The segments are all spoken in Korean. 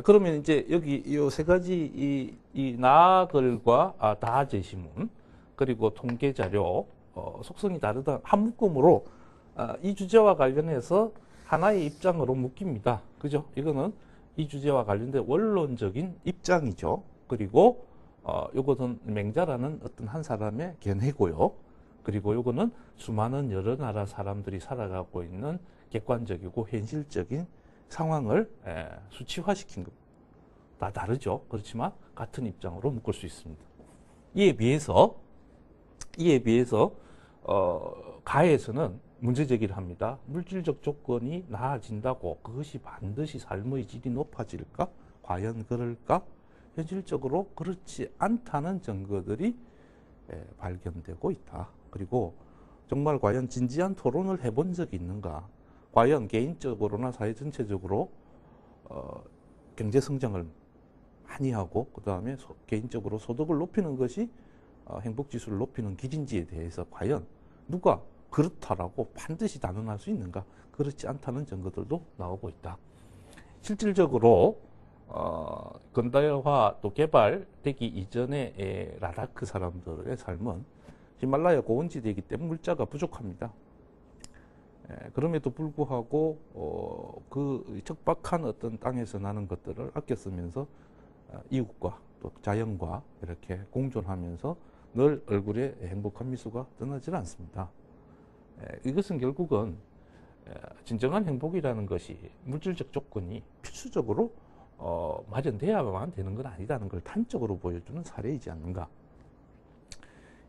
그러면 이제 여기 이 세 가지 이 나들과 다제시문 그리고 통계 자료 속성이 다르다 한 묶음으로 이 주제와 관련해서 하나의 입장으로 묶입니다. 그죠? 이거는 이 주제와 관련된 원론적인 입장이죠. 그리고 요것은 맹자라는 어떤 한 사람의 견해고요. 그리고 요거는 수많은 여러 나라 사람들이 살아가고 있는 객관적이고 현실적인 상황을 수치화시킨 것. 다 다르죠. 그렇지만 같은 입장으로 묶을 수 있습니다. 이에 비해서 가에서는 문제 제기를 합니다. 물질적 조건이 나아진다고 그것이 반드시 삶의 질이 높아질까? 과연 그럴까? 현실적으로 그렇지 않다는 증거들이 발견되고 있다. 그리고 정말 과연 진지한 토론을 해본 적이 있는가? 과연 개인적으로나 사회 전체적으로 경제 성장을 많이 하고 그 다음에 개인적으로 소득을 높이는 것이 행복지수를 높이는 길인지에 대해서 과연 누가 그렇다라고 반드시 단언할 수 있는가? 그렇지 않다는 증거들도 나오고 있다. 실질적으로 근대화 또 개발되기 이전의 라다크 사람들의 삶은 히말라야 고원지대이기 때문에 물자가 부족합니다. 그럼에도 불구하고 그 척박한 어떤 땅에서 나는 것들을 아껴 쓰면서 이웃과 또 자연과 이렇게 공존하면서 늘 얼굴에 행복한 미소가 떠나질 않습니다. 이것은 결국은 진정한 행복이라는 것이 물질적 조건이 필수적으로 마련돼야만 되는 건 아니다는 걸 단적으로 보여주는 사례이지 않는가.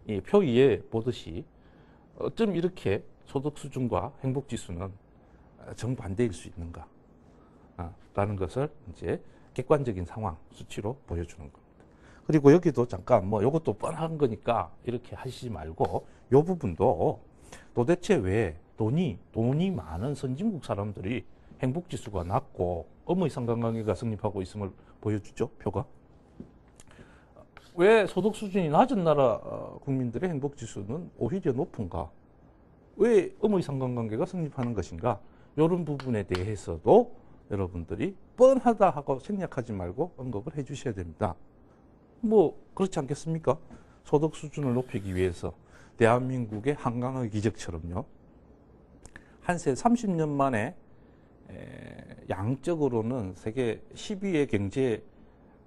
이 표 위에 보듯이 어쩜 이렇게 소득 수준과 행복 지수는 정반대일 수 있는가 라는 것을 이제 객관적인 상황 수치로 보여주는 겁니다. 그리고 여기도 잠깐 뭐 이것도 뻔한 거니까 이렇게 하시지 말고 이 부분도 도대체 왜 돈이 많은 선진국 사람들이 행복 지수가 낮고 어머니 상관관계가 성립하고 있음을 보여주죠, 표가. 왜 소득 수준이 낮은 나라 국민들의 행복 지수는 오히려 높은가? 왜 어머니 상관관계가 성립하는 것인가? 이런 부분에 대해서도 여러분들이 뻔하다 하고 생략하지 말고 언급을 해 주셔야 됩니다. 뭐 그렇지 않겠습니까? 소득 수준을 높이기 위해서 대한민국의 한강의 기적처럼요. 한세 30년 만에 양적으로는 세계 10위의 경제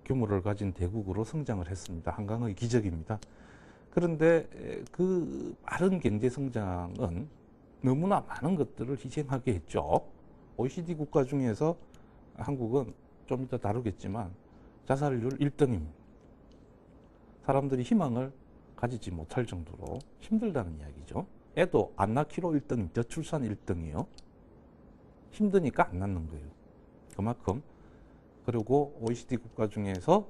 규모를 가진 대국으로 성장을 했습니다. 한강의 기적입니다. 그런데 그 빠른 경제 성장은 너무나 많은 것들을 희생하게 했죠. OECD 국가 중에서 한국은 좀 이따 다루겠지만 자살률 1등입니다. 사람들이 희망을 가지지 못할 정도로 힘들다는 이야기죠. 애도 안 낳기로 1등, 저출산 1등이에요. 힘드니까 안 낳는 거예요. 그만큼. 그리고 OECD 국가 중에서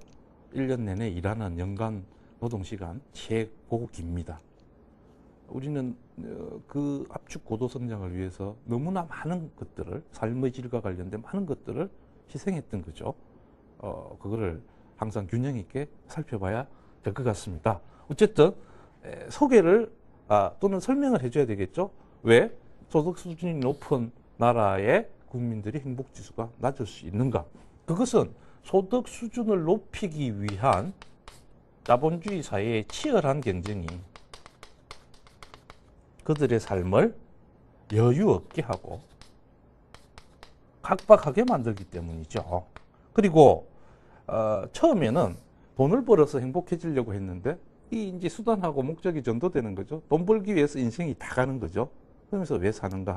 1년 내내 일하는 연간 노동시간 최고 깁니다. 우리는 그 압축 고도 성장을 위해서 너무나 많은 것들을, 삶의 질과 관련된 많은 것들을 희생했던 거죠. 그거를 항상 균형 있게 살펴봐야 될 것 같습니다. 어쨌든 소개를 또는 설명을 해줘야 되겠죠. 왜 소득 수준이 높은 나라의 국민들이 행복지수가 낮을 수 있는가? 그것은 소득 수준을 높이기 위한 자본주의 사회의 치열한 경쟁이 그들의 삶을 여유 없게 하고 각박하게 만들기 때문이죠. 그리고 처음에는 돈을 벌어서 행복해지려고 했는데 이 이제 수단하고 목적이 전도되는 거죠. 돈 벌기 위해서 인생이 다 가는 거죠. 그러면서 왜 사는가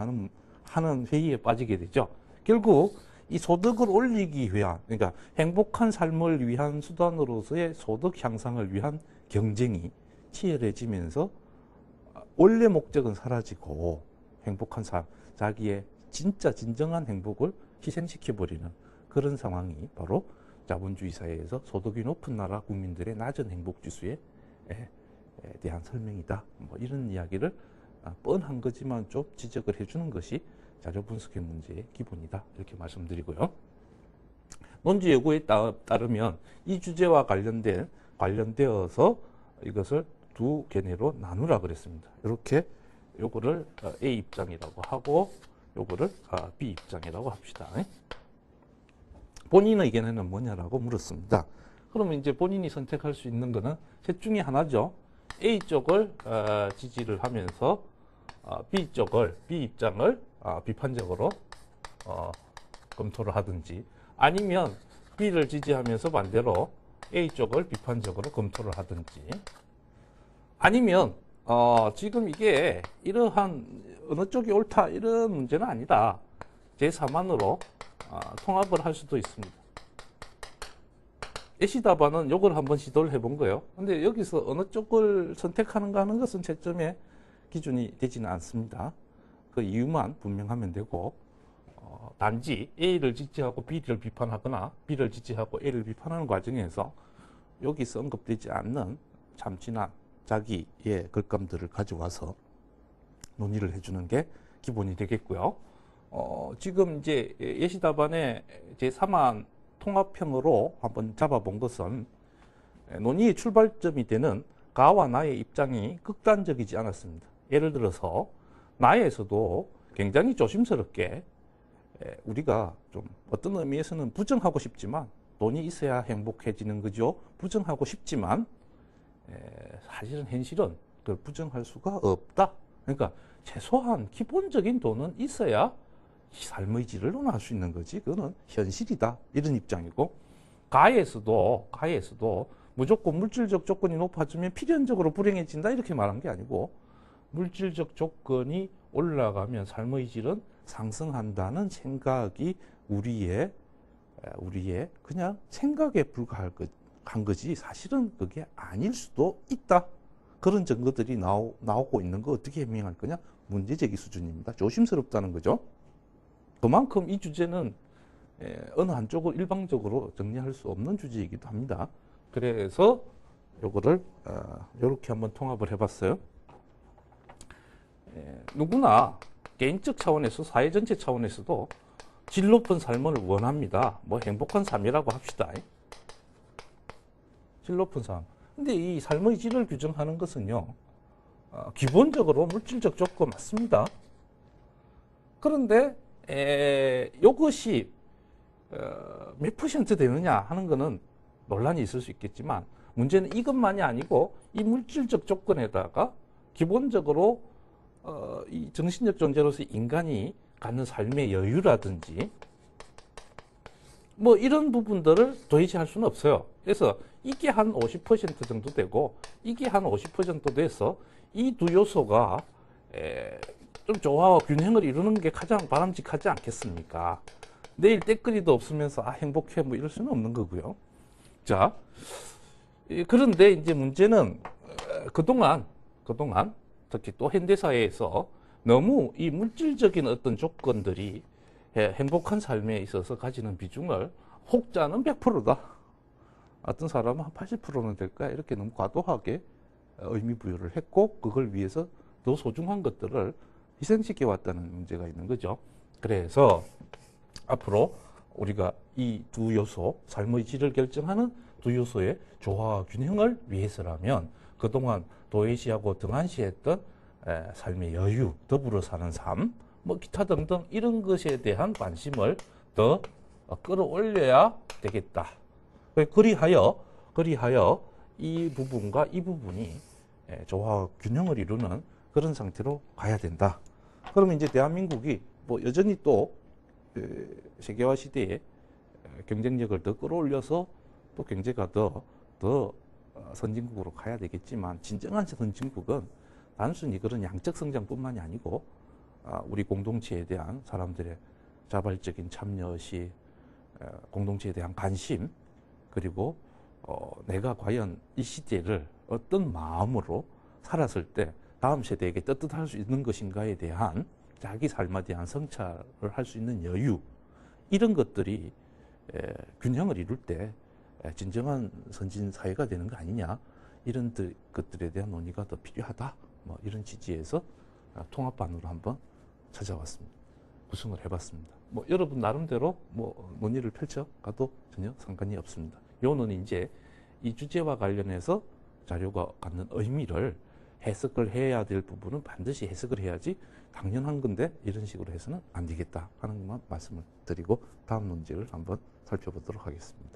하는 회의에 빠지게 되죠. 결국 이 소득을 올리기 위한, 그러니까 행복한 삶을 위한 수단으로서의 소득 향상을 위한 경쟁이 치열해지면서 원래 목적은 사라지고 행복한 삶, 자기의 진짜 진정한 행복을 희생시켜버리는 그런 상황이 바로 자본주의 사회에서 소득이 높은 나라 국민들의 낮은 행복지수에 대한 설명이다. 뭐 이런 이야기를 뻔한 거지만 좀 지적을 해주는 것이 자료 분석의 문제의 기본이다. 이렇게 말씀드리고요. 논지 예고에 따르면 이 주제와 관련되어서 이것을 두 견해로 나누라 그랬습니다. 이렇게 요거를 A 입장이라고 하고 요거를 B 입장이라고 합시다. 본인 의견에는 뭐냐라고 물었습니다. 그러면 이제 본인이 선택할 수 있는 거는 셋 중에 하나죠. A 쪽을 지지를 하면서 B 입장을 비판적으로 검토를 하든지, 아니면 B를 지지하면서 반대로 A 쪽을 비판적으로 검토를 하든지, 아니면 지금 이게 이러한 어느 쪽이 옳다 이런 문제는 아니다, 제3안으로 통합을 할 수도 있습니다. 애시다반은 이걸 한번 시도를 해본 거예요. 근데 여기서 어느 쪽을 선택하는가 하는 것은 채점의 기준이 되지는 않습니다. 그 이유만 분명하면 되고, 단지 A를 지지하고 B를 비판하거나 B를 지지하고 A를 비판하는 과정에서 여기서 언급되지 않는 참 진한 자기의 글감들을 가져와서 논의를 해주는 게 기본이 되겠고요. 지금 이제 예시답안의 제3안 통합형으로 한번 잡아본 것은 논의의 출발점이 되는 가와 나의 입장이 극단적이지 않았습니다. 예를 들어서 나에서도 굉장히 조심스럽게 우리가 좀 어떤 의미에서는 부정하고 싶지만 돈이 있어야 행복해지는 거죠. 부정하고 싶지만 사실은 현실은 그걸 부정할 수가 없다. 그러니까 최소한 기본적인 돈은 있어야 삶의 질을 논할 수 있는 거지. 그거는 현실이다. 이런 입장이고, 가에서도 무조건 물질적 조건이 높아지면 필연적으로 불행해진다 이렇게 말한 게 아니고, 물질적 조건이 올라가면 삶의 질은 상승한다는 생각이 우리의 그냥 생각에 불과한 거지 사실은 그게 아닐 수도 있다. 그런 증거들이 나오고 있는 거 어떻게 해명할 거냐? 문제제기 수준입니다. 조심스럽다는 거죠. 그만큼 이 주제는 어느 한쪽을 일방적으로 정리할 수 없는 주제이기도 합니다. 그래서 요거를 이렇게 한번 통합을 해봤어요. 누구나 개인적 차원에서 사회 전체 차원에서도 질 높은 삶을 원합니다. 뭐 행복한 삶이라고 합시다. 질 높은 삶. 근데 이 삶의 질을 규정하는 것은요, 기본적으로 물질적 조건 맞습니다. 그런데 이것이 몇 퍼센트 되느냐 하는 것은 논란이 있을 수 있겠지만, 문제는 이것만이 아니고 이 물질적 조건에다가 기본적으로 이 정신적 존재로서 인간이 갖는 삶의 여유라든지 뭐 이런 부분들을 도외시할 수는 없어요. 그래서 이게 한 50% 정도 되고 이게 한 50% 돼서 이 두 요소가 좀 조화와 균형을 이루는 게 가장 바람직하지 않겠습니까? 내일 때거리도 없으면서 행복해 뭐 이럴 수는 없는 거고요. 자, 그런데 이제 문제는 그동안 특히 또 현대사회에서 너무 이 물질적인 어떤 조건들이 행복한 삶에 있어서 가지는 비중을, 혹자는 100%다. 어떤 사람은 한 80%는 될 거야. 이렇게 너무 과도하게 의미 부여를 했고, 그걸 위해서 더 소중한 것들을 희생시켜 왔다는 문제가 있는 거죠. 그래서 앞으로 우리가 이 두 요소, 삶의 질을 결정하는 두 요소의 조화와 균형을 위해서라면 그동안 도외시하고 등한시했던 삶의 여유, 더불어 사는 삶, 뭐 기타 등등 이런 것에 대한 관심을 더 끌어올려야 되겠다. 그리하여 이 부분과 이 부분이 조화와 균형을 이루는 그런 상태로 가야 된다. 그러면 이제 대한민국이 뭐 여전히 또 세계화 시대에 경쟁력을 더 끌어올려서 또 경제가 더 선진국으로 가야 되겠지만, 진정한 선진국은 단순히 그런 양적 성장뿐만이 아니고 우리 공동체에 대한 사람들의 자발적인 참여시, 공동체에 대한 관심, 그리고 내가 과연 이 시대를 어떤 마음으로 살았을 때 다음 세대에게 떳떳할 수 있는 것인가에 대한 자기 삶에 대한 성찰을 할 수 있는 여유, 이런 것들이 균형을 이룰 때 진정한 선진 사회가 되는 거 아니냐, 이런 것들에 대한 논의가 더 필요하다. 뭐 이런 취지에서 통합반으로 한번 찾아왔습니다. 구성을 해봤습니다. 뭐 여러분 나름대로 뭐 논의를 펼쳐가도 전혀 상관이 없습니다. 요 논의 이제 이 주제와 관련해서 자료가 갖는 의미를 해석을 해야 될 부분은 반드시 해석을 해야지 당연한 건데 이런 식으로 해서는 안 되겠다 하는 것만 말씀을 드리고 다음 논쟁을 한번 살펴보도록 하겠습니다.